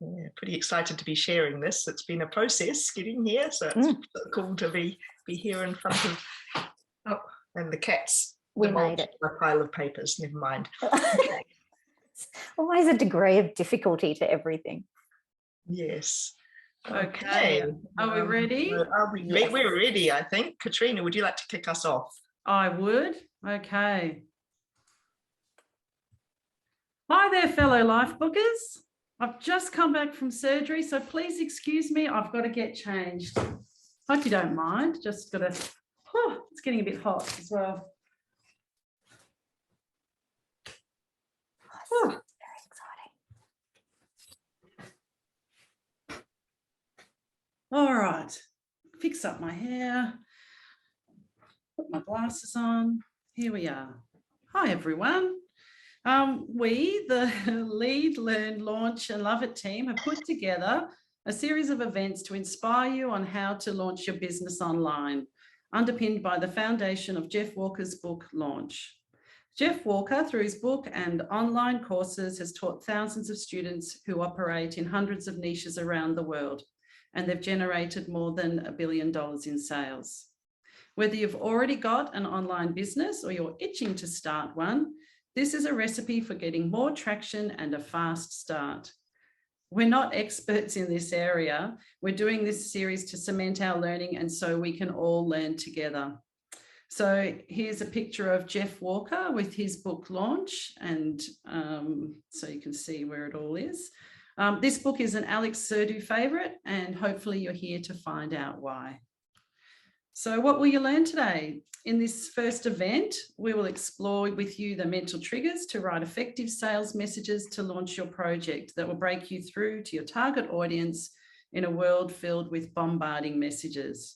Yeah, pretty excited to be sharing this. It's been a process getting here, so it's so cool to be here in front of. Oh, and the cat's We made it. A pile of papers. Never mind. Always a degree of difficulty to everything. Yes. Okay. Are we ready? Yes. We're ready, I think. Katrina, would you like to kick us off? I would. Okay. Hi there, fellow Lifebookers. I've just come back from surgery, so please excuse me. I've got to get changed. Hope you don't mind. Just got to. Oh, it's getting a bit hot as well. Oh, very exciting. All right. Fix up my hair. Put my glasses on. Here we are. Hi, everyone. We, the Lead, Learn, Launch and Love It team, have put together a series of events to inspire you on how to launch your business online, underpinned by the foundation of Jeff Walker's book Launch. Jeff Walker, through his book and online courses, has taught thousands of students who operate in hundreds of niches around the world, and they've generated more than $1 billion in sales. Whether you've already got an online business or you're itching to start one, this is a recipe for getting more traction and a fast start. We're not experts in this area. We're doing this series to cement our learning and so we can all learn together. So here's a picture of Jeff Walker with his book Launch, and so you can see where it all is. This book is an Alex Serdou favourite, and hopefully you're here to find out why. So what will you learn today? In this first event, we will explore with you the mental triggers to write effective sales messages to launch your project that will break you through to your target audience in a world filled with bombarding messages.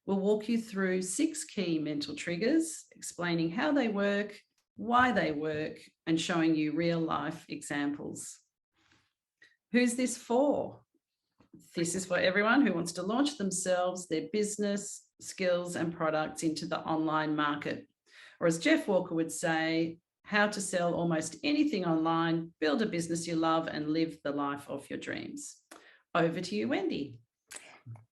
We'll walk you through 6 key mental triggers, explaining how they work, why they work, and showing you real-life examples. Who's this for? This is for everyone who wants to launch themselves, their business, skills and products into the online market. Or as Jeff Walker would say, how to sell almost anything online, build a business you love and live the life of your dreams. Over to you, Wendy.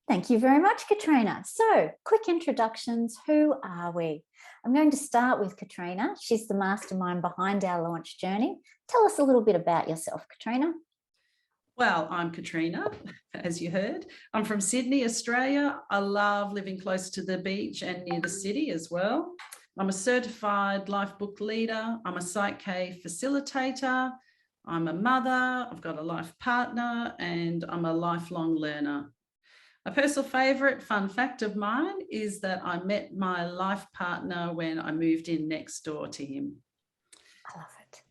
Thank you very much, Katrina. So, quick introductions. Who are we? I'm going to start with Katrina. She's the mastermind behind our launch journey. Tell us a little bit about yourself, Katrina. Well, I'm Katrina, as you heard. I'm from Sydney, Australia. I love living close to the beach and near the city as well. I'm a certified Lifebook leader. I'm a Psych K facilitator. I'm a mother. I've got a life partner, and I'm a lifelong learner. A personal favourite fun fact of mine is that I met my life partner when I moved in next door to him. I love it.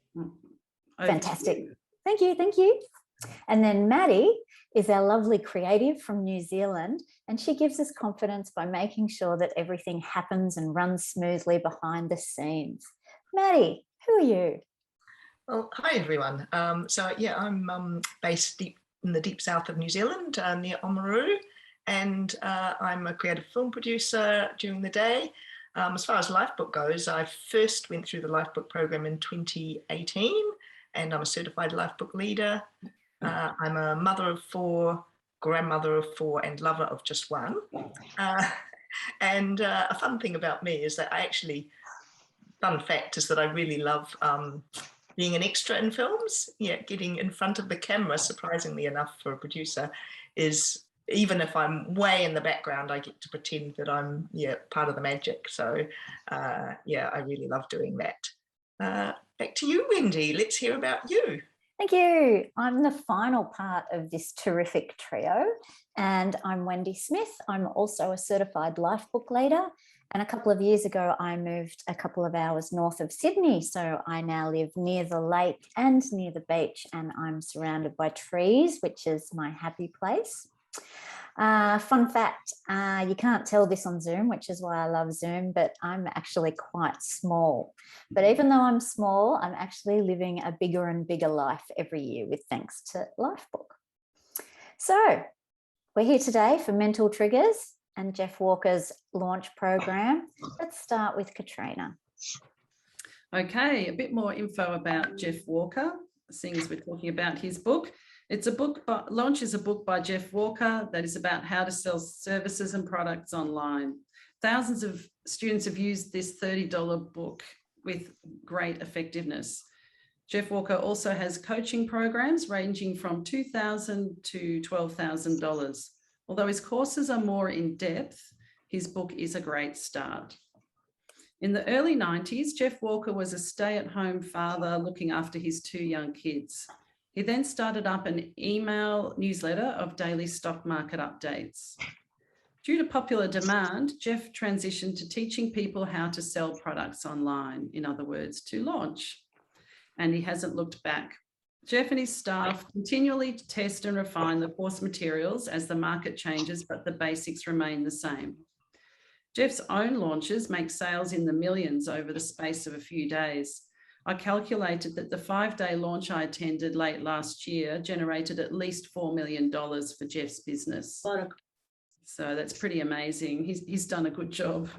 Over Fantastic. Thank you. Thank you. And then Maddy is our lovely creative from New Zealand, and she gives us confidence by making sure that everything happens and runs smoothly behind the scenes. Maddy, who are you? Well, hi everyone. I'm based deep in the deep south of New Zealand, near Oamaru, and I'm a creative film producer during the day. As far as Lifebook goes, I first went through the Lifebook program in 2018, and I'm a certified Lifebook leader. I'm a mother of 4, grandmother of 4, and lover of just 1. And a fun thing about me is that fun fact is that I really love being an extra in films. Yeah, getting in front of the camera, surprisingly enough for a producer, is, even if I'm way in the background, I get to pretend that I'm part of the magic. So I really love doing that. Back to you, Wendy. Let's hear about you. Thank you. I'm the final part of this terrific trio, and I'm Wendy Smith. I'm also a certified Lifebook leader, and a couple of years ago I moved a couple of hours north of Sydney, so I now live near the lake and near the beach, and I'm surrounded by trees, which is my happy place. Fun fact, you can't tell this on Zoom, which is why I love Zoom, but I'm actually quite small. But even though I'm small, I'm actually living a bigger and bigger life every year with thanks to Lifebook. So we're here today for Mental Triggers and Jeff Walker's launch program. Let's start with Katrina. Okay, a bit more info about Jeff Walker, seeing as we're talking about his book. It's a book, Launch is a book by Jeff Walker that is about how to sell services and products online. Thousands of students have used this $30 book with great effectiveness. Jeff Walker also has coaching programs ranging from $2,000 to $12,000. Although his courses are more in depth, his book is a great start. In the early 90s, Jeff Walker was a stay-at-home father looking after his 2 young kids. He then started up an email newsletter of daily stock market updates. Due to popular demand, Jeff transitioned to teaching people how to sell products online, in other words, to launch. And he hasn't looked back. Jeff and his staff continually test and refine the course materials as the market changes, but the basics remain the same. Jeff's own launches make sales in the millions over the space of a few days. I calculated that the 5-day launch I attended late last year generated at least $4 million for Jeff's business. So that's pretty amazing. He's done a good job.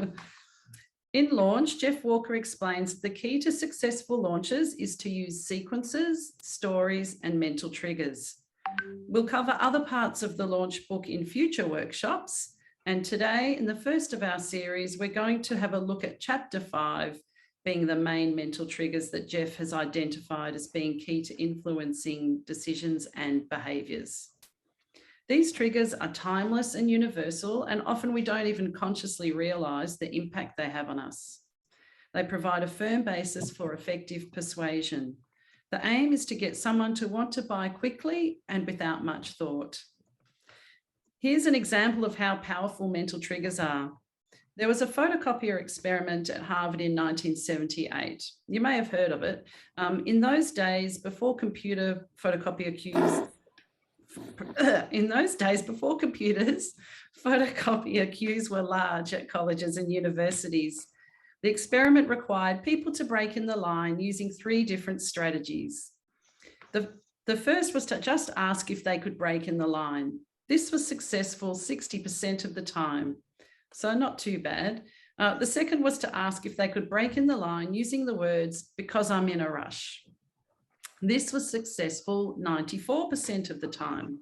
In Launch, Jeff Walker explains the key to successful launches is to use sequences, stories, and mental triggers. We'll cover other parts of the Launch book in future workshops. And today, in the first of our series, we're going to have a look at Chapter 5, being the main mental triggers that Jeff has identified as being key to influencing decisions and behaviours. These triggers are timeless and universal, and often we don't even consciously realise the impact they have on us. They provide a firm basis for effective persuasion. The aim is to get someone to want to buy quickly and without much thought. Here's an example of how powerful mental triggers are. There was a photocopier experiment at Harvard in 1978. You may have heard of it. In those days, before computers, photocopier queues were large at colleges and universities. The experiment required people to break in the line using 3 different strategies. The first was to just ask if they could break in the line. This was successful 60% of the time, so not too bad. The second was to ask if they could break in the line using the words, "because I'm in a rush." This was successful 94% of the time.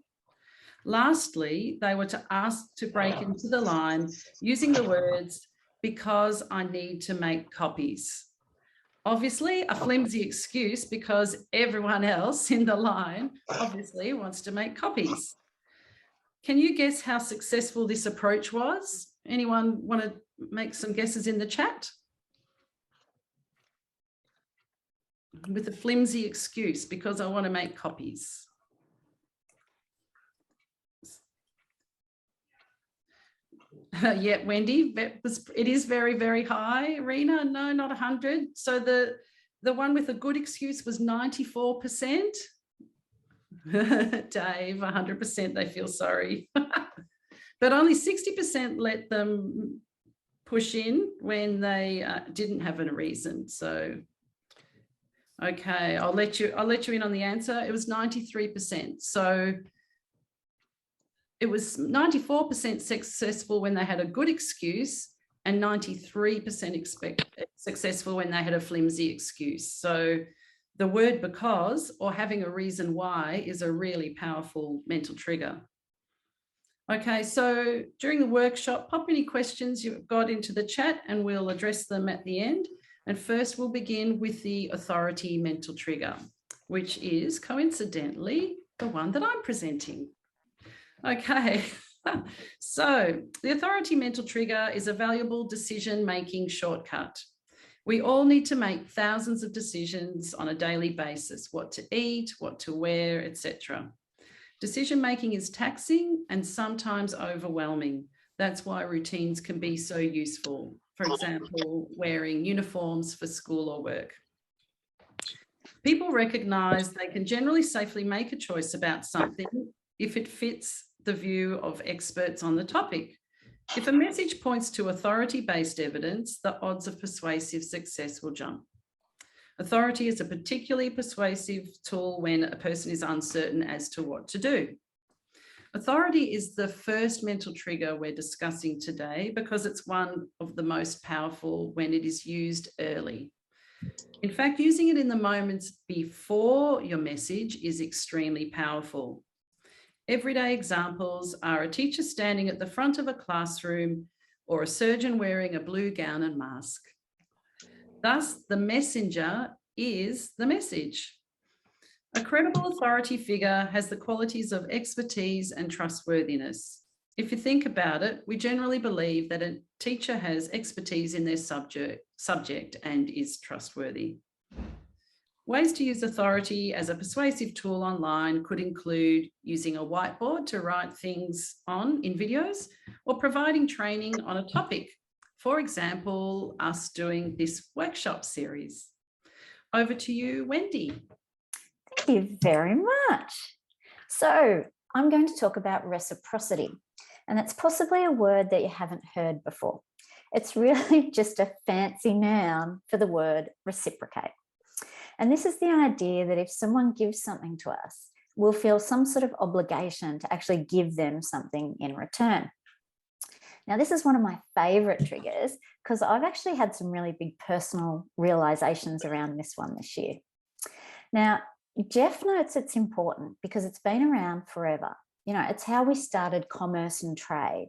Lastly, they were to ask to break into the line using the words, "because I need to make copies." Obviously, a flimsy excuse because everyone else in the line obviously wants to make copies. Can you guess how successful this approach was? Anyone want to make some guesses in the chat? With a flimsy excuse, because I want to make copies. Yeah, Wendy, it is very, very high. Rena, no, not 100. So the one with a good excuse was 94%. Dave, 100%, they feel sorry. But only 60% let them push in when they didn't have a reason. So, okay, I'll let you in on the answer. It was 93%. So it was 94% successful when they had a good excuse and 93% successful when they had a flimsy excuse. So the word "because" or having a reason why is a really powerful mental trigger. Okay, so during the workshop, pop any questions you've got into the chat and we'll address them at the end. And first we'll begin with the authority mental trigger, which is coincidentally the one that I'm presenting. Okay, so the authority mental trigger is a valuable decision-making shortcut. We all need to make thousands of decisions on a daily basis, what to eat, what to wear, etc. Decision-making is taxing and sometimes overwhelming. That's why routines can be so useful. For example, wearing uniforms for school or work. People recognise they can generally safely make a choice about something if it fits the view of experts on the topic. If a message points to authority-based evidence, the odds of persuasive success will jump. Authority is a particularly persuasive tool when a person is uncertain as to what to do. Authority is the first mental trigger we're discussing today because it's one of the most powerful when it is used early. In fact, using it in the moments before your message is extremely powerful. Everyday examples are a teacher standing at the front of a classroom or a surgeon wearing a blue gown and mask. Thus, the messenger is the message. A credible authority figure has the qualities of expertise and trustworthiness. If you think about it, we generally believe that a teacher has expertise in their subject and is trustworthy. Ways to use authority as a persuasive tool online could include using a whiteboard to write things on in videos or providing training on a topic. For example, us doing this workshop series. Over to you, Wendy. Thank you very much. So I'm going to talk about reciprocity, and it's possibly a word that you haven't heard before. It's really just a fancy noun for the word reciprocate. And this is the idea that if someone gives something to us, we'll feel some sort of obligation to actually give them something in return. Now, this is one of my favorite triggers because I've actually had some really big personal realizations around this one this year. Now, Jeff notes it's important because it's been around forever. You know, it's how we started commerce and trade,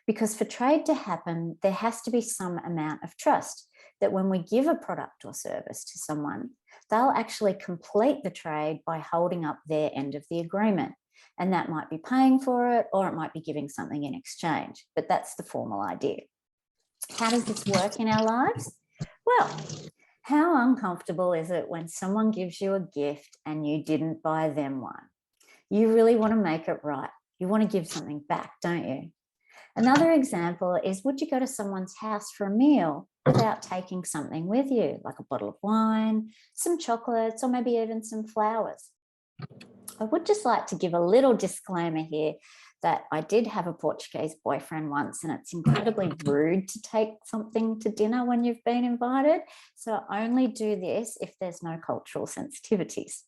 because for trade to happen, there has to be some amount of trust that when we give a product or service to someone, they'll actually complete the trade by holding up their end of the agreement. And that might be paying for it, or it might be giving something in exchange, but that's the formal idea. How does this work in our lives? Well, how uncomfortable is it when someone gives you a gift and you didn't buy them one? You really want to make it right. You want to give something back, don't you? Another example is, would you go to someone's house for a meal without taking something with you, like a bottle of wine, some chocolates, or maybe even some flowers? I would just like to give a little disclaimer here that I did have a Portuguese boyfriend once, and it's incredibly rude to take something to dinner when you've been invited. So I only do this if there's no cultural sensitivities.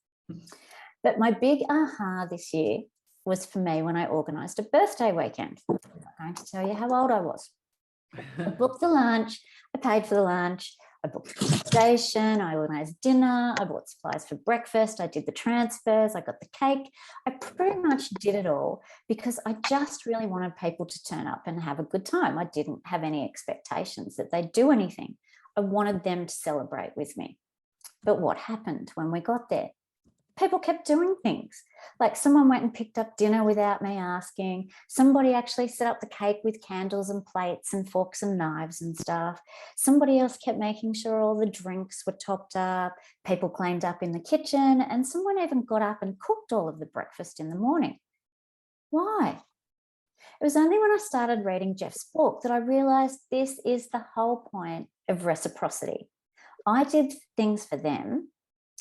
But my big aha this year was for me when I organised a birthday weekend. I'm not going to tell you how old I was. I booked the lunch, I paid for the lunch, I booked the station, I organised dinner, I bought supplies for breakfast, I did the transfers, I got the cake. I pretty much did it all because I just really wanted people to turn up and have a good time. I didn't have any expectations that they'd do anything. I wanted them to celebrate with me. But what happened when we got there? People kept doing things. Like someone went and picked up dinner without me asking. Somebody actually set up the cake with candles and plates and forks and knives and stuff. Somebody else kept making sure all the drinks were topped up. People cleaned up in the kitchen, and someone even got up and cooked all of the breakfast in the morning. Why? It was only when I started reading Jeff's book that I realized this is the whole point of reciprocity. I did things for them,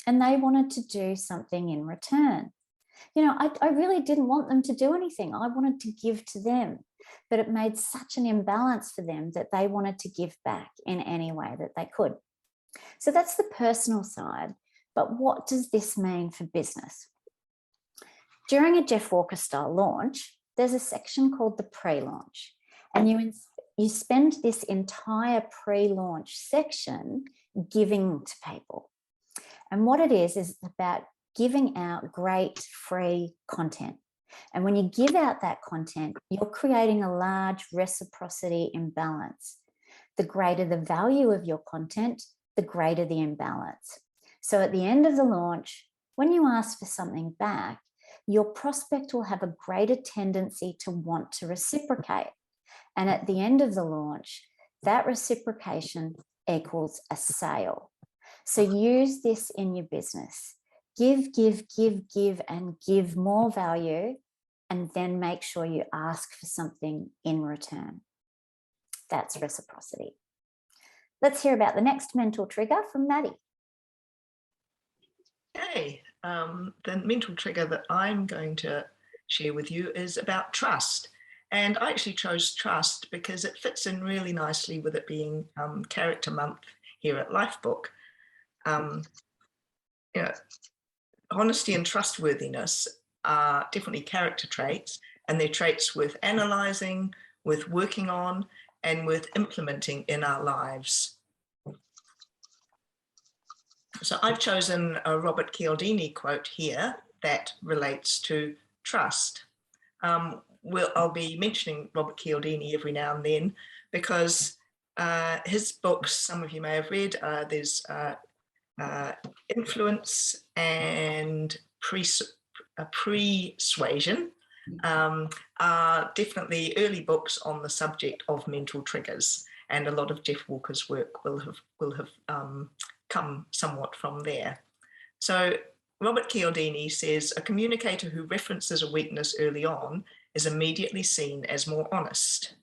and they wanted to do something in return. You know, I really didn't want them to do anything. I wanted to give to them, but it made such an imbalance for them that they wanted to give back in any way that they could. So that's the personal side. But what does this mean for business? During a Jeff Walker style launch, there's a section called the pre-launch, and you spend this entire pre-launch section giving to people. And what it is about giving out great free content. And when you give out that content, you're creating a large reciprocity imbalance. The greater the value of your content, the greater the imbalance. So at the end of the launch, when you ask for something back, your prospect will have a greater tendency to want to reciprocate. And at the end of the launch, that reciprocation equals a sale. So use this in your business. Give, and give more value, and then make sure you ask for something in return. That's reciprocity. Let's hear about the next mental trigger from Maddy. Okay, the mental trigger that I'm going to share with you is about trust. And I actually chose trust because it fits in really nicely with it being Character Month here at Lifebook. You know, honesty and trustworthiness are definitely character traits, and they're traits worth analysing, worth working on, and worth implementing in our lives. So I've chosen a Robert Cialdini quote here that relates to trust. I'll be mentioning Robert Cialdini every now and then because his books, some of you may have read, there's Influence and Persuasion, are definitely early books on the subject of mental triggers, and a lot of Jeff Walker's work will have come somewhat from there. So Robert Cialdini says, a communicator who references a weakness early on is immediately seen as more honest.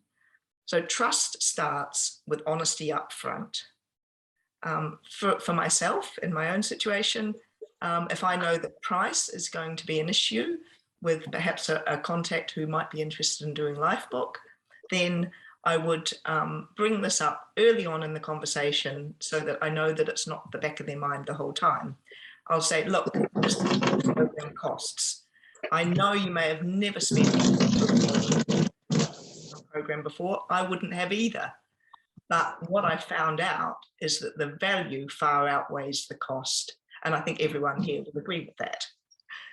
So trust starts with honesty up front. For myself, in my own situation, if I know that price is going to be an issue with perhaps a contact who might be interested in doing Lifebook, then I would bring this up early on in the conversation so that I know that it's not the back of their mind the whole time. I'll say, look, this is what the program costs. I know you may have never spent a program before. I wouldn't have either. But what I found out is that the value far outweighs the cost. And I think everyone here would agree with that.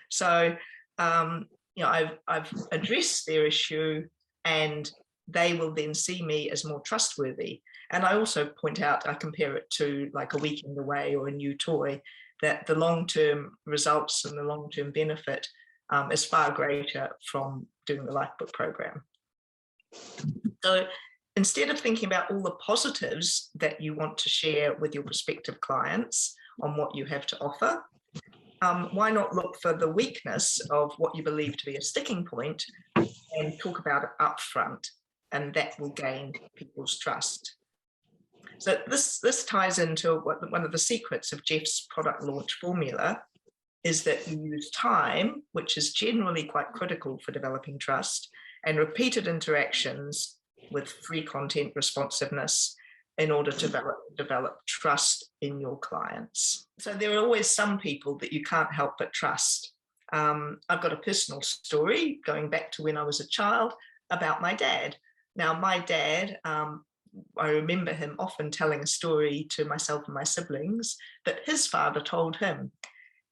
So, you know, I've addressed their issue, and they will then see me as more trustworthy. And I also point out, I compare it to like a weekend away or a new toy, that the long-term results and the long-term benefit is far greater from doing the Lifebook program. So instead of thinking about all the positives that you want to share with your prospective clients on what you have to offer, why not look for the weakness of what you believe to be a sticking point and talk about it up front, and that will gain people's trust. So this ties into one of the secrets of Jeff's product launch formula, is that you use time, which is generally quite critical for developing trust, and repeated interactions with free content responsiveness in order to develop trust in your clients. So there are always some people that you can't help but trust. I've got a personal story going back to when I was a child about my dad. Now, my dad, I remember him often telling a story to myself and my siblings that his father told him.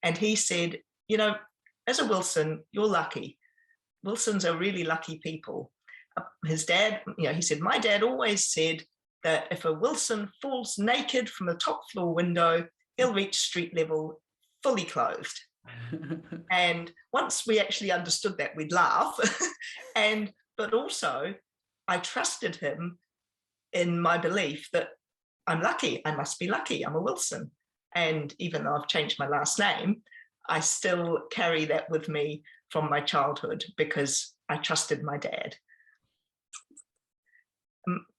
And he said, you know, as a Wilson, you're lucky. Wilsons are really lucky people. His dad, you know, he said, my dad always said that if a Wilson falls naked from the top floor window, he'll reach street level fully clothed. And once we actually understood that, we'd laugh. But also, I trusted him in my belief that I'm lucky, I must be lucky, I'm a Wilson. And even though I've changed my last name, I still carry that with me from my childhood because I trusted my dad.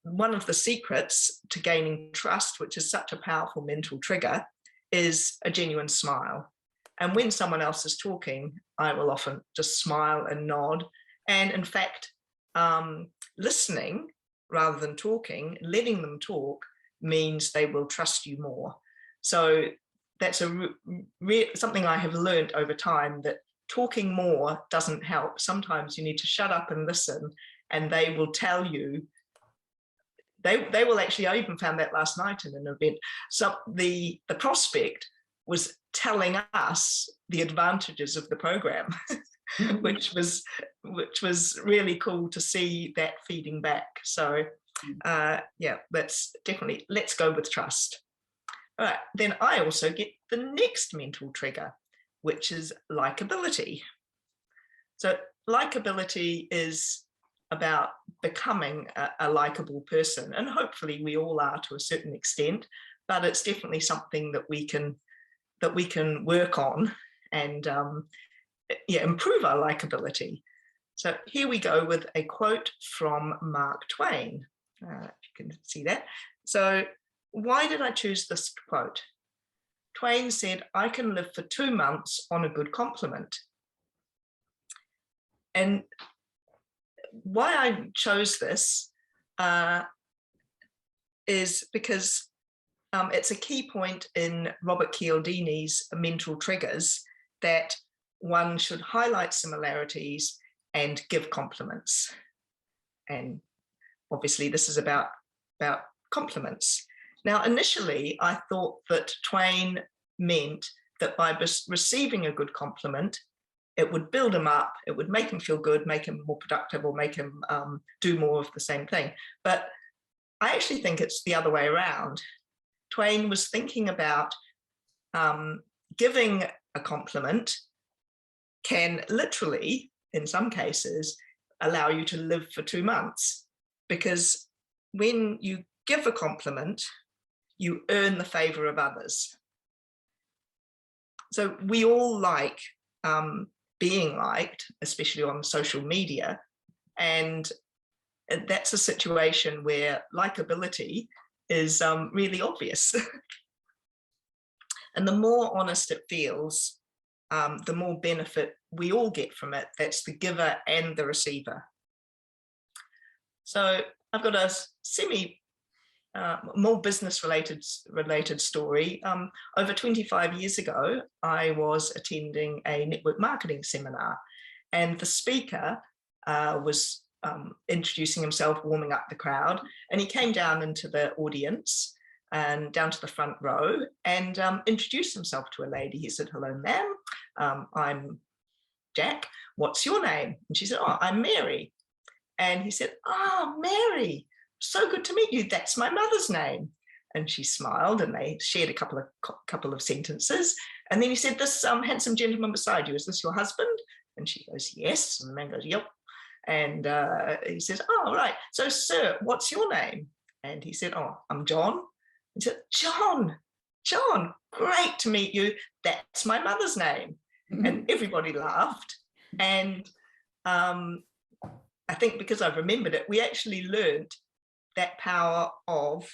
One of the secrets to gaining trust, which is such a powerful mental trigger, is a genuine smile. And when someone else is talking, I will often just smile and nod. And in fact, listening rather than talking, letting them talk, means they will trust you more. So that's something I have learned over time, that talking more doesn't help. Sometimes you need to shut up and listen, and they will tell you. They will actually, I even found that last night in an event. So the prospect was telling us the advantages of the program, which was really cool to see that feeding back. So yeah, let's go with trust. All right, then I also get the next mental trigger, which is likability. So likability is about becoming a likable person, and hopefully we all are to a certain extent, but it's definitely something that we can work on and improve our likability. So here we go with a quote from Mark Twain, if you can see that. So why did I choose this quote? Twain said, I can live for 2 months on a good compliment. And why I chose this is because it's a key point in Robert Cialdini's mental triggers that one should highlight similarities and give compliments. And obviously this is about compliments. Now, initially, I thought that Twain meant that by receiving a good compliment, it would build him up, it would make him feel good, make him more productive, or make him do more of the same thing. But I actually think it's the other way around. Twain was thinking about giving a compliment can literally, in some cases, allow you to live for 2 months, because when you give a compliment, you earn the favor of others. So we all like being liked, especially on social media, and that's a situation where likability is really obvious. And the more honest it feels, the more benefit we all get from it. That's the giver and the receiver. So I've got a more business related story. Over 25 years ago, I was attending a network marketing seminar, and the speaker was introducing himself, warming up the crowd, and he came down into the audience and down to the front row and introduced himself to a lady. He said, "Hello, ma'am, I'm Jack. What's your name?" And she said, "Oh, I'm Mary." And he said, "Oh, Mary, so good to meet you. That's my mother's name." And she smiled, and they shared a couple of sentences. And then he said, "This handsome gentleman beside you, is this your husband?" And she goes, "Yes." And the man goes, "Yep." And he says, "Oh, right. So, sir, what's your name?" And he said, "Oh, I'm John." He said, John, great to meet you. That's my mother's name." And everybody laughed. And I think because I've remembered it, we actually learned that power of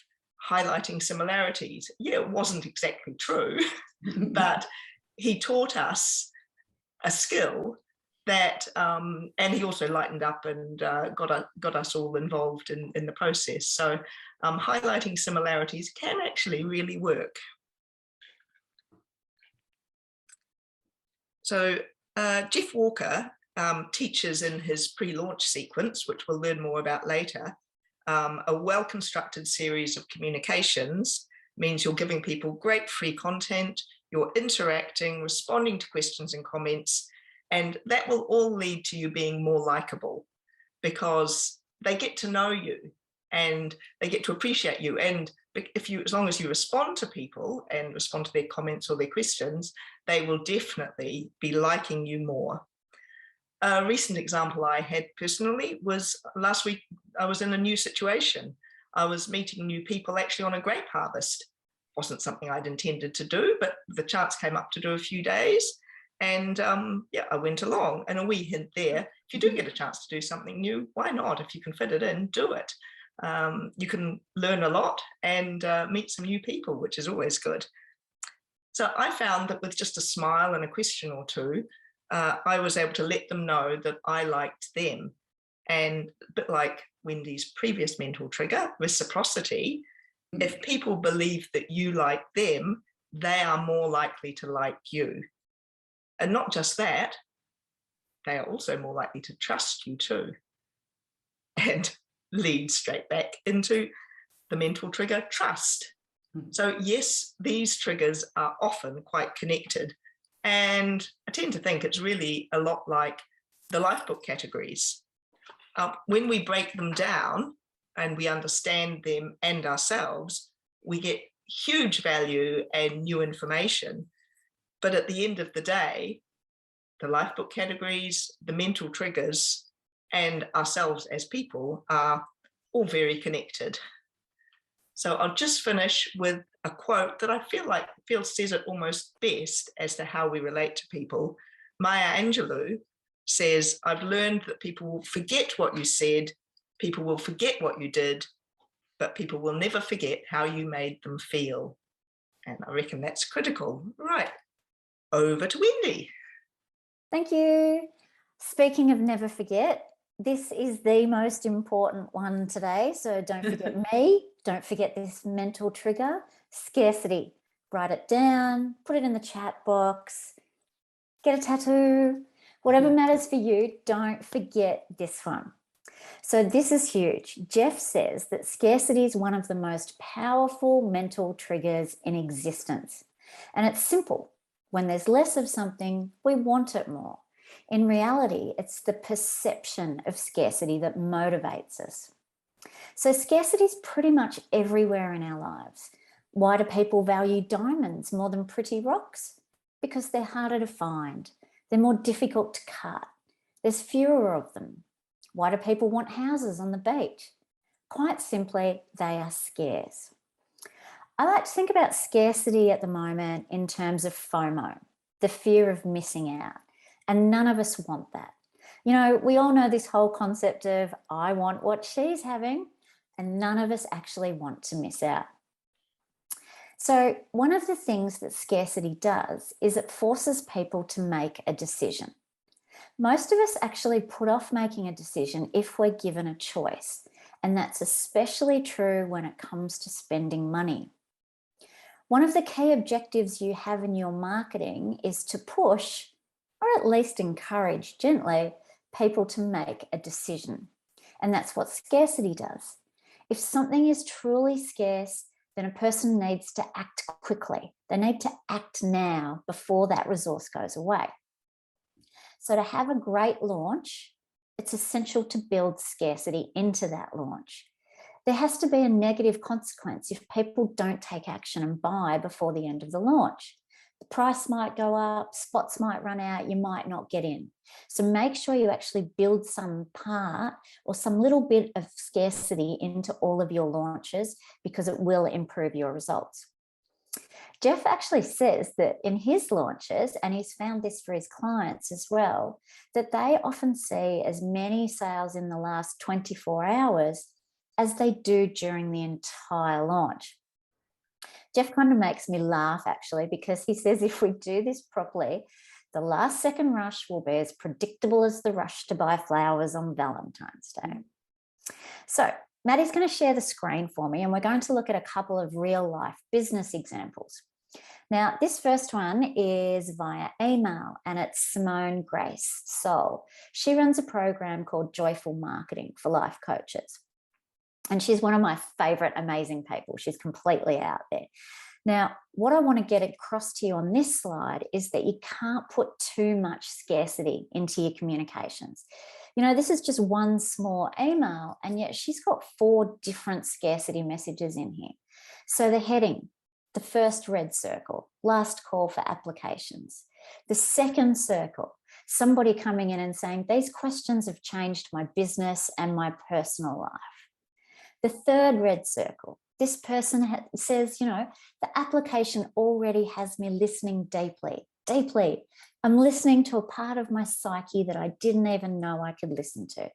highlighting similarities. Yeah, it wasn't exactly true, but he taught us a skill that, and he also lightened up and got us all involved in the process. So highlighting similarities can actually really work. So Jeff Walker teaches in his pre-launch sequence, which we'll learn more about later, a well-constructed series of communications means you're giving people great free content, you're interacting, responding to questions and comments, and that will all lead to you being more likable, because they get to know you and they get to appreciate you. And as long as you respond to people and respond to their comments or their questions, they will definitely be liking you more. A recent example I had personally was last week. I was in a new situation. I was meeting new people actually on a grape harvest. Wasn't something I'd intended to do, but the chance came up to do a few days. And yeah, I went along. And a wee hint there, if you do get a chance to do something new, why not? If you can fit it in, do it. You can learn a lot and meet some new people, which is always good. So I found that with just a smile and a question or two, I was able to let them know that I liked them. And a bit like Wendy's previous mental trigger, reciprocity, if people believe that you like them, they are more likely to like you. And not just that, they are also more likely to trust you too. And lead straight back into the mental trigger, trust. So yes, these triggers are often quite connected. And I tend to think it's really a lot like the Lifebook categories. When we break them down and we understand them and ourselves, we get huge value and new information. But at the end of the day, the Lifebook categories, the mental triggers, and ourselves as people are all very connected. So I'll just finish with a quote that I feel says it almost best as to how we relate to people. Maya Angelou says, "I've learned that people will forget what you said, people will forget what you did, but people will never forget how you made them feel." And I reckon that's critical. Right, over to Wendy. Thank you. Speaking of never forget, this is the most important one today. So don't forget me. Don't forget this mental trigger, scarcity. Write it down, put it in the chat box, get a tattoo, whatever matters for you. Don't forget this one. So this is huge. Jeff says that scarcity is one of the most powerful mental triggers in existence. And it's simple. When there's less of something, we want it more. In reality, it's the perception of scarcity that motivates us. So scarcity is pretty much everywhere in our lives. Why do people value diamonds more than pretty rocks? Because they're harder to find. They're more difficult to cut. There's fewer of them. Why do people want houses on the beach? Quite simply, they are scarce. I like to think about scarcity at the moment in terms of FOMO, the fear of missing out. And none of us want that. You know, we all know this whole concept of I want what she's having, and none of us actually want to miss out. So one of the things that scarcity does is it forces people to make a decision. Most of us actually put off making a decision if we're given a choice, and that's especially true when it comes to spending money. One of the key objectives you have in your marketing is to push, or at least encourage gently, people to make a decision. And that's what scarcity does. If something is truly scarce, then a person needs to act quickly. They need to act now before that resource goes away. So to have a great launch, it's essential to build scarcity into that launch. There has to be a negative consequence if people don't take action and buy before the end of the launch. The price might go up, spots might run out, you might not get in. So make sure you actually build some part or some little bit of scarcity into all of your launches, because it will improve your results. Jeff actually says that in his launches, and he's found this for his clients as well, that they often see as many sales in the last 24 hours as they do during the entire launch. Jeff kind of makes me laugh actually, because he says if we do this properly, the last second rush will be as predictable as the rush to buy flowers on Valentine's Day. So Maddy's going to share the screen for me, and we're going to look at a couple of real life business examples. Now, this first one is via email, and it's Simone Grace Soul. She runs a program called Joyful Marketing for life coaches. And she's one of my favorite amazing people. She's completely out there. Now, what I want to get across to you on this slide is that you can't put too much scarcity into your communications. You know, this is just one small email, and yet she's got 4 different scarcity messages in here. So the heading, the first red circle, last call for applications. The second circle, somebody coming in and saying, these questions have changed my business and my personal life. The third red circle, this person says, you know, the application already has me listening deeply. I'm listening to a part of my psyche that I didn't even know I could listen to.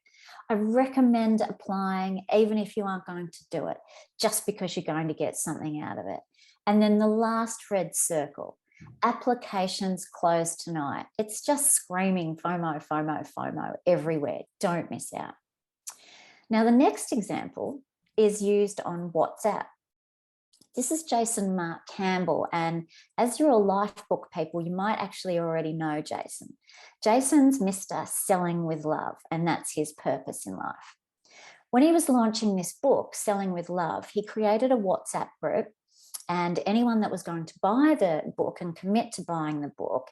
I recommend applying, even if you aren't going to do it, just because you're going to get something out of it. And then the last red circle, applications close tonight. It's just screaming FOMO, FOMO, FOMO everywhere. Don't miss out. Now, the next example is used on WhatsApp. This is Jason Mark Campbell, and as you're a Lifebook people, you might actually already know Jason. Jason's Mr. Selling with Love, and that's his purpose in life. When he was launching this book, Selling with Love, he created a WhatsApp group, and anyone that was going to buy the book and commit to buying the book,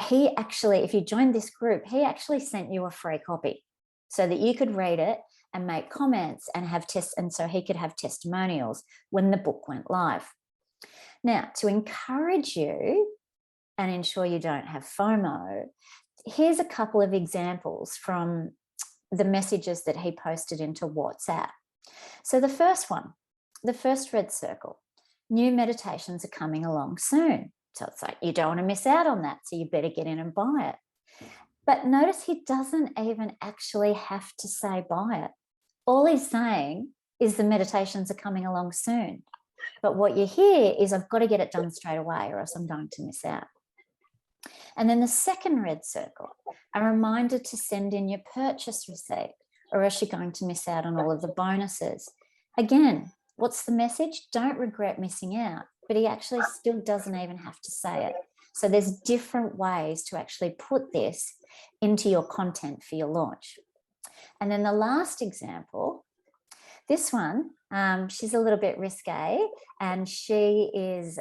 he actually, if you joined this group, he actually sent you a free copy so that you could read it and make comments and have tests, and so he could have testimonials when the book went live. Now, to encourage you and ensure you don't have FOMO, here's a couple of examples from the messages that he posted into WhatsApp. So the first one, the first red circle, new meditations are coming along soon. So it's like, you don't want to miss out on that, so you better get in and buy it. But notice he doesn't even actually have to say buy it. All he's saying is the meditations are coming along soon. But what you hear is I've got to get it done straight away or else I'm going to miss out. And then the second red circle, a reminder to send in your purchase receipt or else you're going to miss out on all of the bonuses. Again, what's the message? Don't regret missing out. But he actually still doesn't even have to say it. So there's different ways to actually put this into your content for your launch. And then the last example, This one, she's a little bit risque, and she is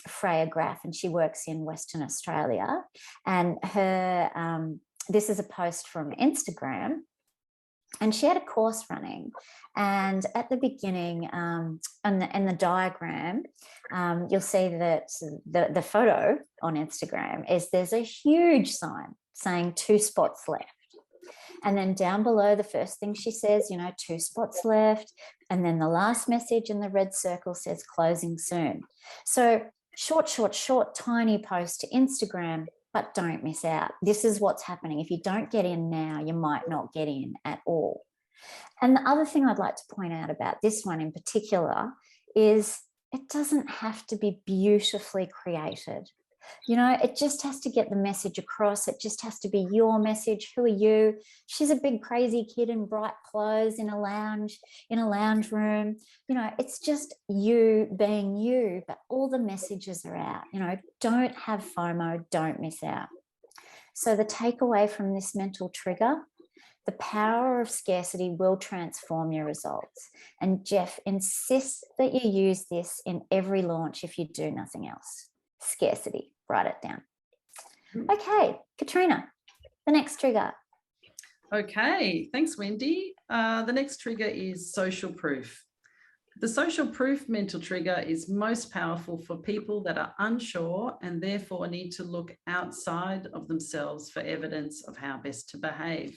Freya Graff, and she works in Western Australia. And her, this is a post from Instagram, and she had a course running. And at the beginning, in the diagram, you'll see that the photo on Instagram is there's a huge sign saying 2 spots left. And then down below, the first thing she says, 2 spots left. And then the last message in the red circle says closing soon. So short, tiny post to Instagram, but don't miss out. This is what's happening. If you don't get in now, you might not get in at all. And the other thing I'd like to point out about this one in particular is it doesn't have to be beautifully created. It just has to get the message across. It just has to be your message. Who are you? She's a big crazy kid in bright clothes in a lounge room. It's just you being you, but all the messages are out. Don't have FOMO, don't miss out. So the takeaway from this mental trigger, the power of scarcity will transform your results. And Jeff insists that you use this in every launch if you do nothing else. Scarcity. Write it down. Okay, Katrina, the next trigger. Okay, thanks, Wendy. The next trigger is social proof. The social proof mental trigger is most powerful for people that are unsure and therefore need to look outside of themselves for evidence of how best to behave.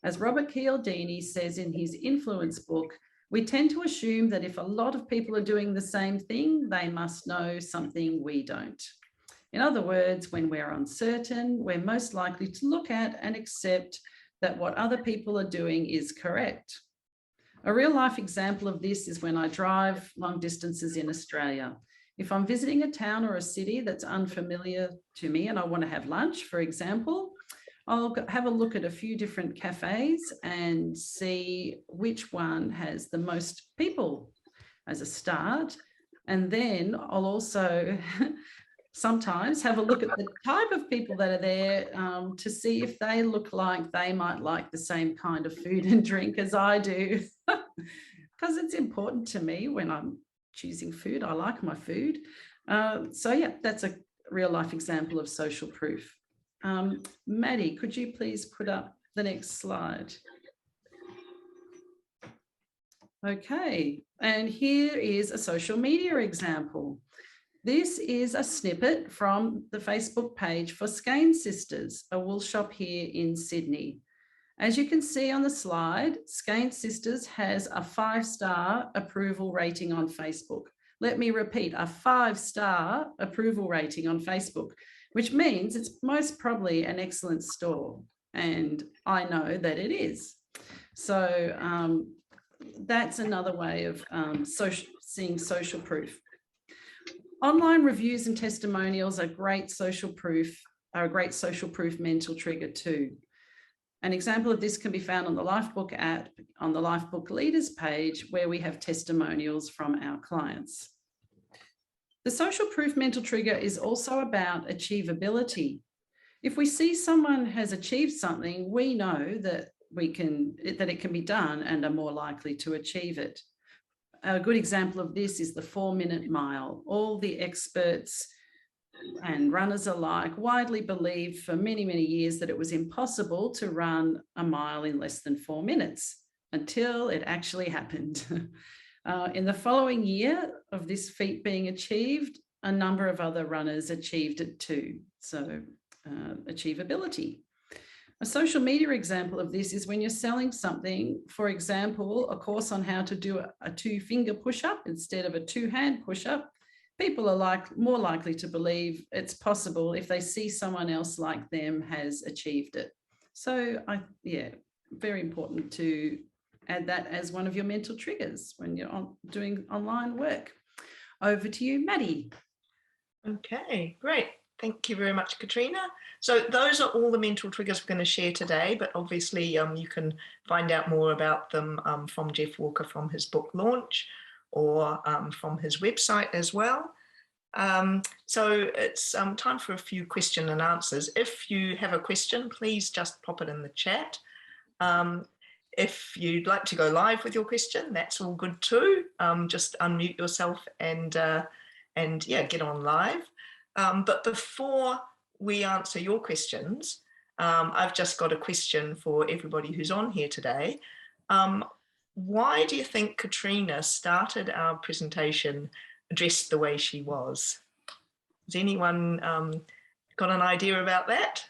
As Robert Cialdini says in his influence book, we tend to assume that if a lot of people are doing the same thing, they must know something we don't. In other words, when we're uncertain, we're most likely to look at and accept that what other people are doing is correct. A real life example of this is when I drive long distances in Australia. If I'm visiting a town or a city that's unfamiliar to me and I want to have lunch, for example, I'll have a look at a few different cafes and see which one has the most people as a start. And then I'll also sometimes have a look at the type of people that are there to see if they look like they might like the same kind of food and drink as I do. Because it's important to me when I'm choosing food. I like my food. So yeah, that's a real life example of social proof. Maddy, could you please put up the next slide? Okay, and here is a social media example. This is a snippet from the Facebook page for Skane Sisters, a wool shop here in Sydney. As you can see on the slide, Skane Sisters has a 5-star approval rating on Facebook. Let me repeat, a 5-star approval rating on Facebook, which means it's most probably an excellent store. And I know that it is. So that's another way of seeing social proof. Online reviews and testimonials are great social proof mental trigger too. An example of this can be found on the Lifebook app, on the Lifebook Leaders page, where we have testimonials from our clients. The social proof mental trigger is also about achievability. If we see someone has achieved something, we know that it can be done and are more likely to achieve it. A good example of this is the 4-minute mile. All the experts and runners alike widely believed for many, many years that it was impossible to run a mile in less than 4 minutes until it actually happened. In the following year of this feat being achieved, a number of other runners achieved it too. So achievability. A social media example of this is when you're selling something, for example, a course on how to do a 2-finger push-up instead of a 2-hand push-up. People are more likely to believe it's possible if they see someone else like them has achieved it. So very important to add that as one of your mental triggers when you're doing online work. Over to you, Maddy. Okay, great. Thank you very much, Katrina. So those are all the mental triggers we're going to share today, but obviously you can find out more about them from Jeff Walker from his book launch or from his website as well. So it's time for a few question and answers. If you have a question, please just pop it in the chat. if you'd like to go live with your question, that's all good too. Just unmute yourself and yeah, get on live. But before we answer your questions, I've just got a question for everybody who's on here today. Why do you think Katrina started our presentation dressed the way she was? Has anyone got an idea about that?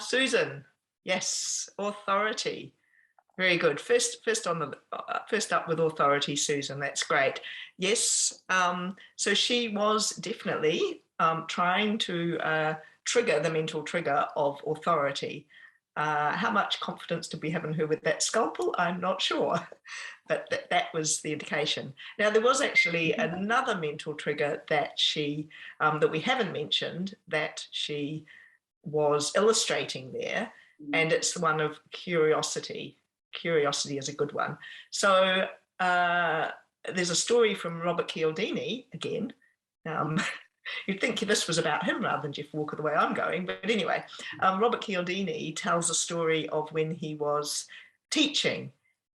Susan. Yes, authority. Very good. First up with authority, Susan. That's great. Yes. So she was definitely trying to trigger the mental trigger of authority. How much confidence did we have in her with that scalpel? I'm not sure, but that was the indication. Now, there was actually another mental trigger that she that we haven't mentioned that she was illustrating there, and it's the one of curiosity. Curiosity is a good one. So there's a story from Robert Cialdini again. You'd think this was about him rather than Jeff Walker the way I'm going, but anyway, Robert Cialdini tells a story of when he was teaching,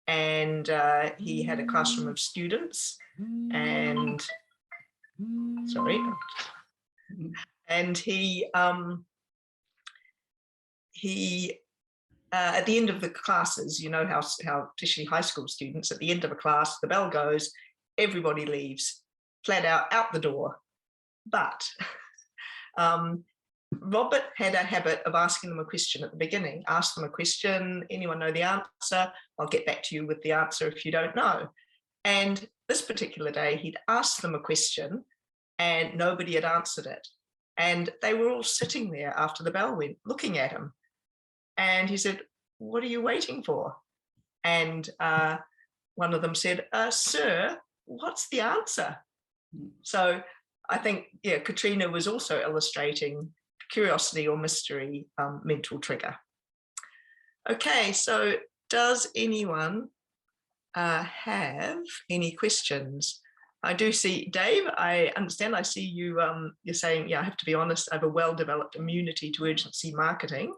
and he had a classroom of students, and sorry, and he at the end of the classes, you know how particularly high school students, at the end of a class, the bell goes, everybody leaves, flat out the door. But Robert had a habit of asking them a question at the beginning. Ask them a question, anyone know the answer? I'll get back to you with the answer if you don't know. And this particular day, he'd asked them a question and nobody had answered it. And they were all sitting there after the bell went, looking at him. And he said, what are you waiting for? And one of them said, sir, what's the answer? So I think, yeah, Katrina was also illustrating curiosity or mystery mental trigger. Okay, so does anyone have any questions? I do see, Dave, I understand, I see you, you're saying, yeah, I have to be honest, I have a well-developed immunity to urgency marketing.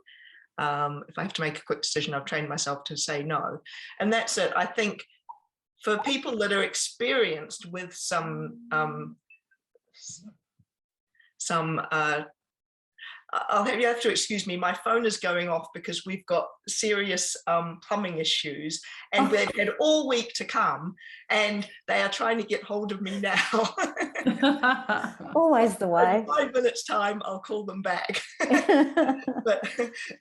If I have to make a quick decision, I've trained myself to say no. And that's it. I think for people that are experienced with some you have to excuse me, my phone is going off because we've got serious plumbing issues, and they've had all week to come and they are trying to get hold of me now. Always the way. In 5 minutes time, I'll call them back. But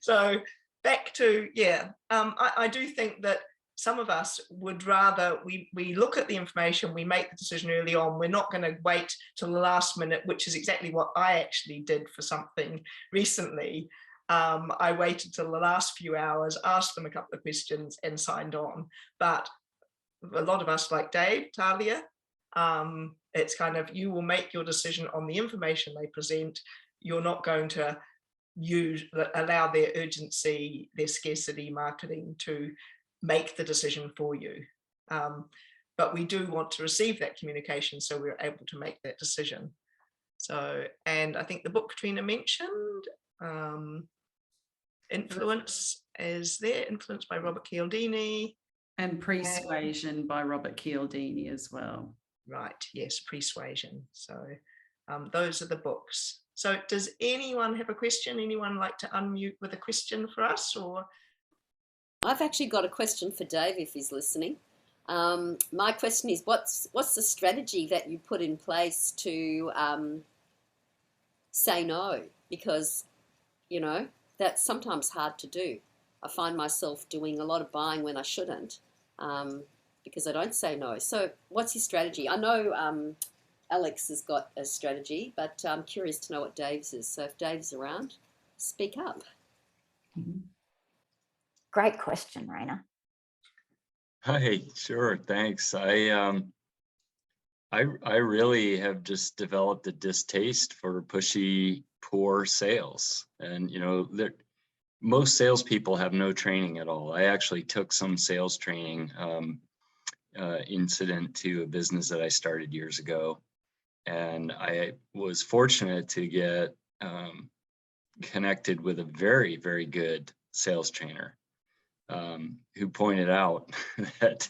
so back to, yeah, I do think that some of us would rather we look at the information, we make the decision early on. We're not going to wait till the last minute, which is exactly what I actually did for something recently. I waited till the last few hours, asked them a couple of questions and signed on. But a lot of us, like Dave, Talia, it's kind of, you will make your decision on the information they present. You're not going to allow their urgency, their scarcity marketing to make the decision for you. But we do want to receive that communication so we're able to make that decision. So, and I think the book Katrina mentioned, Influence is there, Influence by Robert Cialdini. And Persuasion by Robert Cialdini as well. Right, yes, Persuasion. So those are the books. So does anyone have a question? Anyone like to unmute with a question for us? Or I've actually got a question for Dave if he's listening. My question is, what's the strategy that you put in place to say no? Because, you know, that's sometimes hard to do. I find myself doing a lot of buying when I shouldn't because I don't say no. So what's your strategy? I know Alex has got a strategy, but I'm curious to know what Dave's is. So if Dave's around, speak up. Great question, Raina. Hi, sure, thanks. I really have just developed a distaste for pushy, poor sales, and you know, most salespeople have no training at all. I actually took some sales training incident to a business that I started years ago, and I was fortunate to get connected with a very, very good sales trainer. who pointed out that,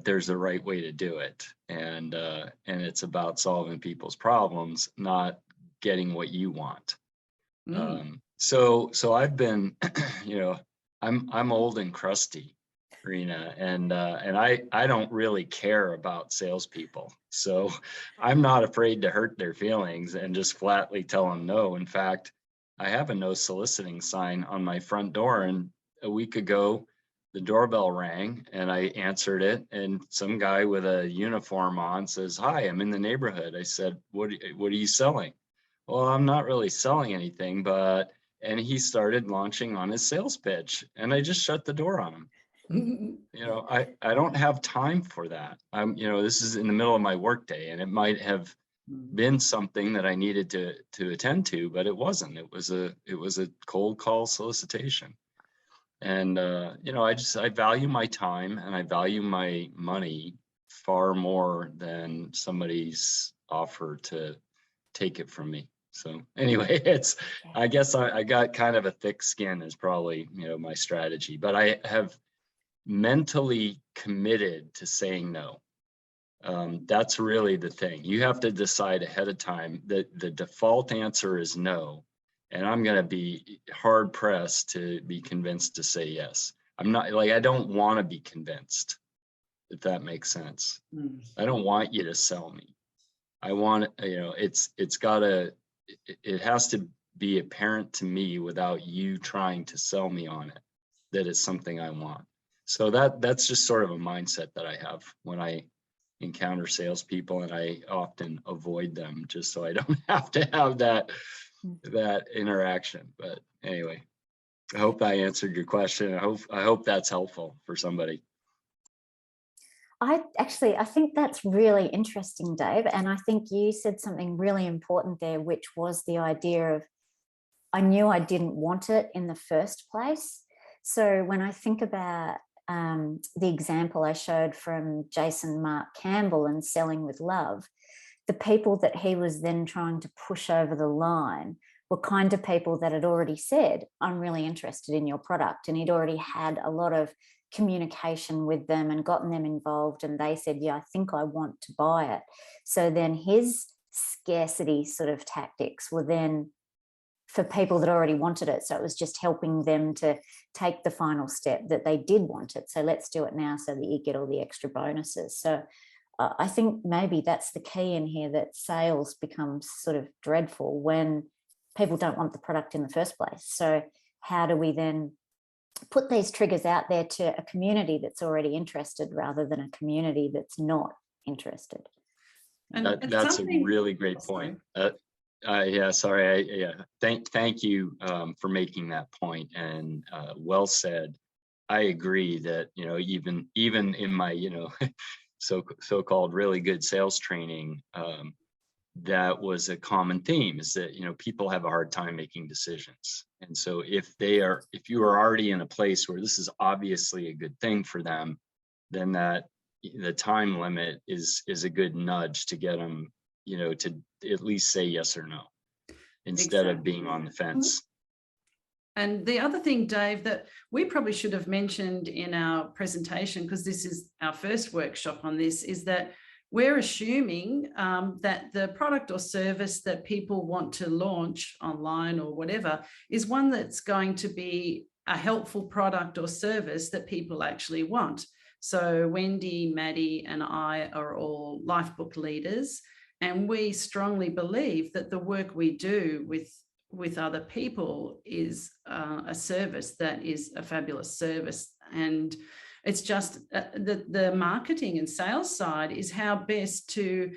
there's a right way to do it. And it's about solving people's problems, not getting what you want. So I've been, I'm old and crusty, Rena, and I don't really care about salespeople. So I'm not afraid to hurt their feelings and just flatly tell them no. In fact, I have a no soliciting sign on my front door, and a week ago, the doorbell rang and I answered it, and some guy with a uniform on says, "Hi, I'm in the neighborhood." I said, what are you selling?" "Well, I'm not really selling anything, but," and he started launching on his sales pitch, and I just shut the door on him. I don't have time for that. This is in the middle of my workday, and it might have been something that I needed to attend to, but it wasn't. It was a cold call solicitation. And I value my time and I value my money far more than somebody's offer to take it from me. So anyway, I guess I got kind of a thick skin is probably, my strategy, but I have mentally committed to saying no. That's really the thing. You have to decide ahead of time that the default answer is no. And I'm going to be hard pressed to be convinced to say yes. I'm not I don't want to be convinced, if that makes sense. I don't want you to sell me. I want, it has to be apparent to me without you trying to sell me on it, that it's something I want. So that's just sort of a mindset that I have when I encounter salespeople, and I often avoid them just so I don't have to have that interaction. But anyway, I hope I answered your question. I hope that's helpful for somebody. I think that's really interesting, Dave. And I think you said something really important there, which was the idea of, I knew I didn't want it in the first place. So when I think about the example I showed from Jason Mark Campbell and Selling with Love, the people that he was then trying to push over the line were kind of people that had already said, "I'm really interested in your product." And he'd already had a lot of communication with them and gotten them involved. And they said, "Yeah, I think I want to buy it." So then his scarcity sort of tactics were then for people that already wanted it. So it was just helping them to take the final step that they did want it. So let's do it now so that you get all the extra bonuses. So I think maybe that's the key in here, that sales becomes sort of dreadful when people don't want the product in the first place. So how do we then put these triggers out there to a community that's already interested rather than a community that's not interested? And that's a really great point. Thank you for making that point, and well said. I agree that even in my so-called really good sales training, that was a common theme, is that people have a hard time making decisions. And so if you are already in a place where this is obviously a good thing for them, then that the time limit is a good nudge to get them to at least say yes or no, instead of being on the fence. And the other thing, Dave, that we probably should have mentioned in our presentation, because this is our first workshop on this, is that we're assuming that the product or service that people want to launch online or whatever is one that's going to be a helpful product or service that people actually want. So Wendy, Maddy, and I are all Lifebook leaders, and we strongly believe that the work we do with other people is a service that is a fabulous service. And it's just the marketing and sales side is how best to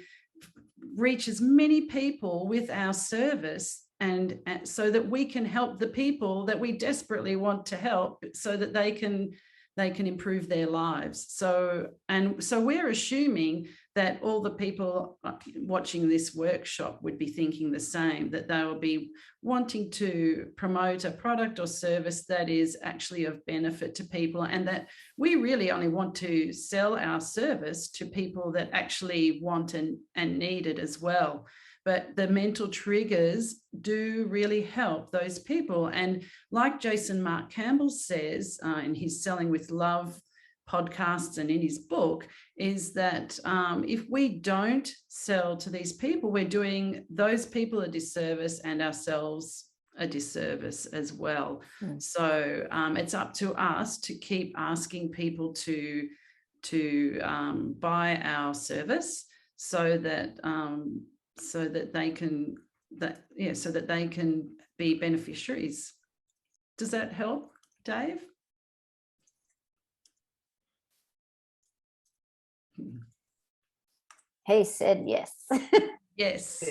reach as many people with our service, and so that we can help the people that we desperately want to help, so that they can improve their lives. So we're assuming that all the people watching this workshop would be thinking the same, that they will be wanting to promote a product or service that is actually of benefit to people, and that we really only want to sell our service to people that actually want and need it as well. but the mental triggers do really help those people. And like Jason Mark Campbell says in his Selling with Love podcasts and in his book, is that if we don't sell to these people, we're doing those people a disservice and ourselves a disservice as well. So it's up to us to keep asking people to buy our service so that they can be beneficiaries. Does that help, Dave? He said yes. Yes.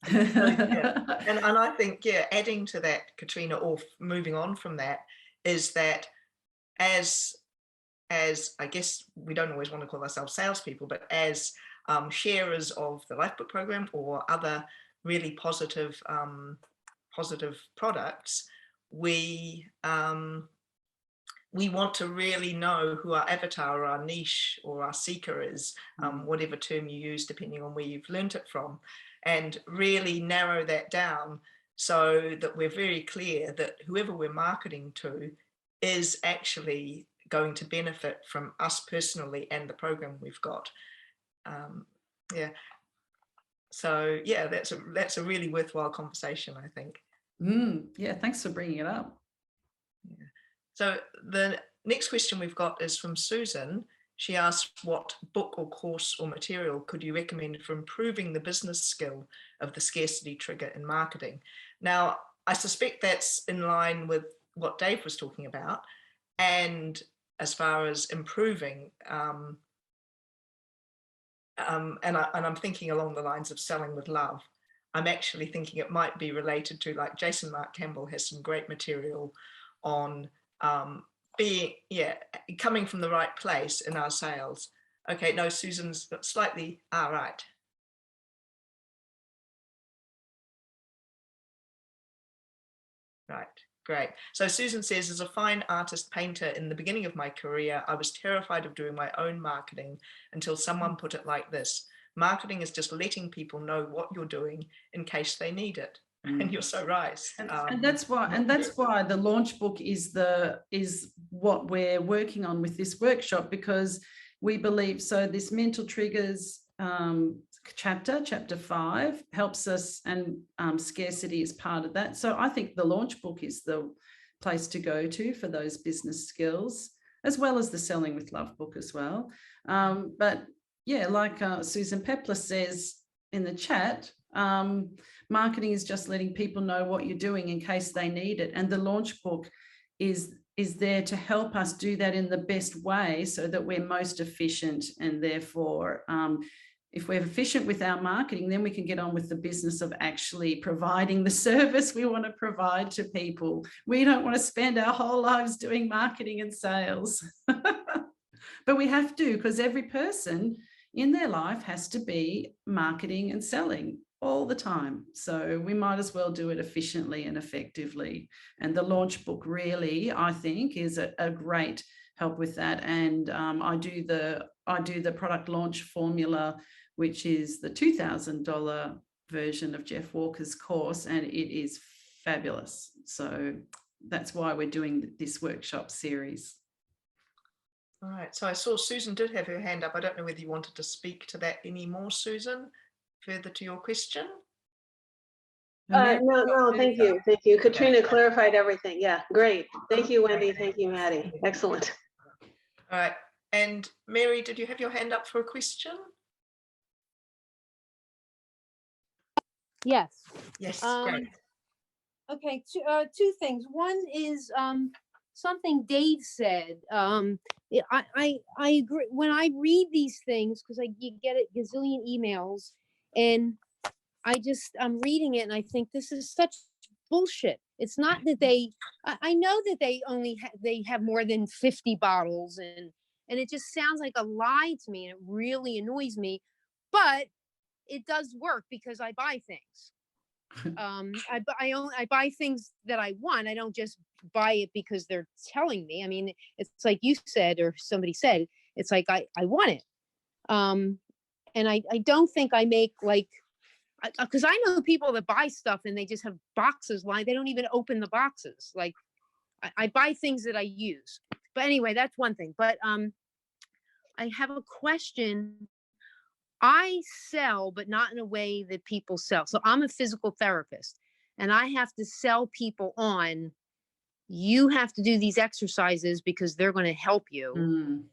And I think, adding to that, Katrina, or moving on from that, is that as I guess we don't always want to call ourselves salespeople, but as sharers of the Lifebook program or other really positive products, we want to really know who our avatar or our niche or our seeker is, whatever term you use, depending on where you've learnt it from, and really narrow that down so that we're very clear that whoever we're marketing to is actually going to benefit from us personally and the program we've got. So that's a really worthwhile conversation, I think. Yeah, thanks for bringing it up. Yeah. So the next question we've got is from Susan. She asked, what book or course or material could you recommend for improving the business skill of the scarcity trigger in marketing? Now, I suspect that's in line with what Dave was talking about. And as far as improving, and I'm thinking along the lines of selling with love, I'm actually thinking it might be related to, like Jason Mark Campbell has some great material on coming from the right place in our sales. Okay, no, Susan's slightly, right. Right, great. So Susan says, as a fine artist painter in the beginning of my career, I was terrified of doing my own marketing until someone put it like this: marketing is just letting people know what you're doing in case they need it. And you're so right. And that's why the launch book is what we're working on with this workshop, because we believe so. This mental triggers chapter 5 helps us, and scarcity is part of that. So I think the launch book is the place to go to for those business skills, as well as the Selling with Love book as well. But yeah, like Susan Pepler says in the chat, marketing is just letting people know what you're doing in case they need it. And the launch book is there to help us do that in the best way so that we're most efficient. And therefore, if we're efficient with our marketing, then we can get on with the business of actually providing the service we want to provide to people. We don't want to spend our whole lives doing marketing and sales. But we have to, because every person in their life has to be marketing and selling all the time. So we might as well do it efficiently and effectively. And the launch book really, I think, is a great help with that. And I do the product launch formula, which is the $2,000 version of Jeff Walker's course, and it is fabulous. So that's why we're doing this workshop series. All right, so I saw Susan did have her hand up. I don't know whether you wanted to speak to that anymore, Susan, further to your question. No, thank you. Thank you. Katrina clarified everything. Yeah, great. Thank you, Wendy. Thank you, Maddy. Excellent. All right, and Mary, did you have your hand up for a question? Yes. Yes, great. Okay, two things. One is something Dave said. I agree. When I read these things, because you get a gazillion emails, and I'm reading it and I think this is such bullshit. It's not that I know that they have more than 50 bottles, and it just sounds like a lie to me, and it really annoys me, but it does work because I buy things. I buy things that I want. I don't just buy it because they're telling me. I mean, it's like you said, or somebody said, it's like I want it. And I don't think I make like because I know people that buy stuff and they just have boxes lined. They don't even open the boxes. Like I buy things that I use. But anyway, that's one thing. But I have a question. I sell, but not in a way that people sell. So I'm a physical therapist, and I have to sell people on, you have to do these exercises because they're going to help you.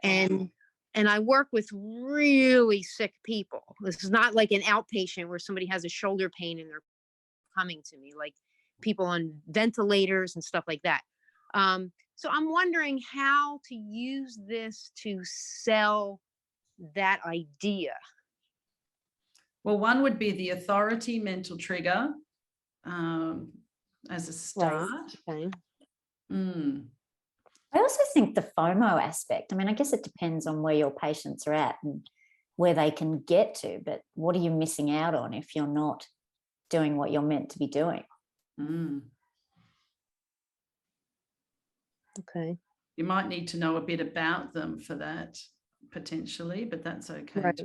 And I work with really sick people. This is not like an outpatient where somebody has a shoulder pain and they're coming to me, like people on ventilators and stuff like that. So I'm wondering how to use this to sell that idea. Well, one would be the authority mental trigger as a start. Right. Okay. I also think the FOMO aspect, I mean, I guess it depends on where your patients are at and where they can get to, but what are you missing out on if you're not doing what you're meant to be doing? Okay. You might need to know a bit about them for that, potentially, but that's okay. Right.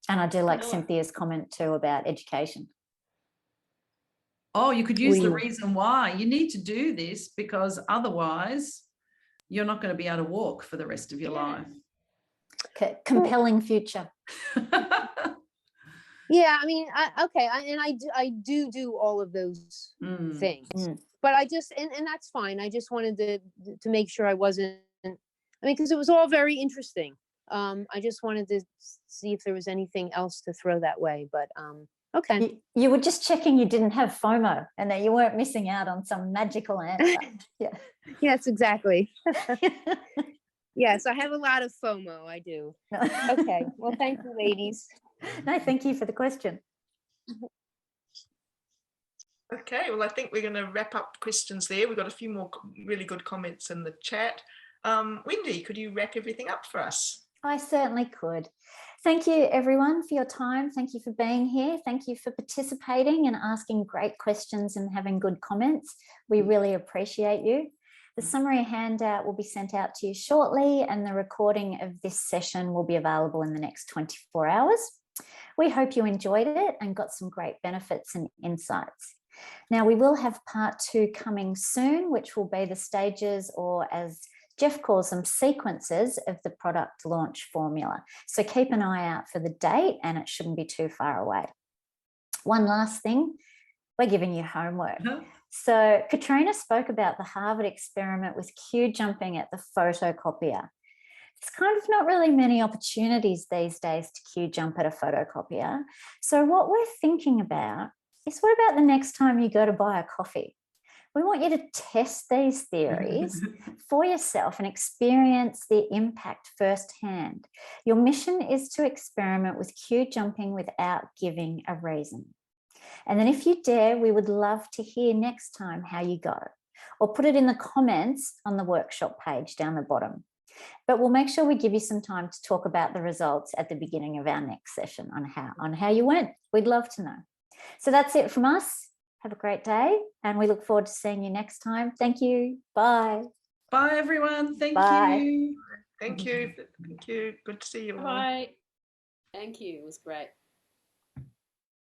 And I do like Cynthia's comment too about education. Oh, you could use the reason why you need to do this, because otherwise you're not going to be able to walk for the rest of your life. Compelling future. Yeah, I mean, I do all of those things, but I just, and that's fine. I just wanted to make sure I wasn't, I mean, because it was all very interesting. I just wanted to see if there was anything else to throw that way, but okay. You were just checking you didn't have FOMO and that you weren't missing out on some magical answer. Yeah. Yes, exactly. Yes, I have a lot of FOMO. I do. Okay. Well, thank you, ladies. No, thank you for the question. Okay, well, I think we're going to wrap up questions there. We've got a few more really good comments in the chat. Wendy, could you wrap everything up for us? I certainly could. Thank you, everyone, for your time. Thank you for being here. Thank you for participating and asking great questions and having good comments. We really appreciate you. The summary handout will be sent out to you shortly, and the recording of this session will be available in the next 24 hours. We hope you enjoyed it and got some great benefits and insights. Now, we will have part 2 coming soon, which will be the stages, or as Jeff calls them, sequences of the product launch formula. So keep an eye out for the date, and it shouldn't be too far away. One last thing, we're giving you homework. So Katrina spoke about the Harvard experiment with queue jumping at the photocopier. There's kind of not really many opportunities these days to queue jump at a photocopier. So what we're thinking about is, what about the next time you go to buy a coffee? We want you to test these theories for yourself and experience the impact firsthand. Your mission is to experiment with queue jumping without giving a reason. And then if you dare, we would love to hear next time how you go, or put it in the comments on the workshop page down the bottom. But we'll make sure we give you some time to talk about the results at the beginning of our next session on how you went. We'd love to know. So that's it from us. Have a great day, and we look forward to seeing you next time. Thank you. Bye. Bye, everyone. Thank you. Thank you. Thank you. Good to see you all. Bye. Thank you. It was great.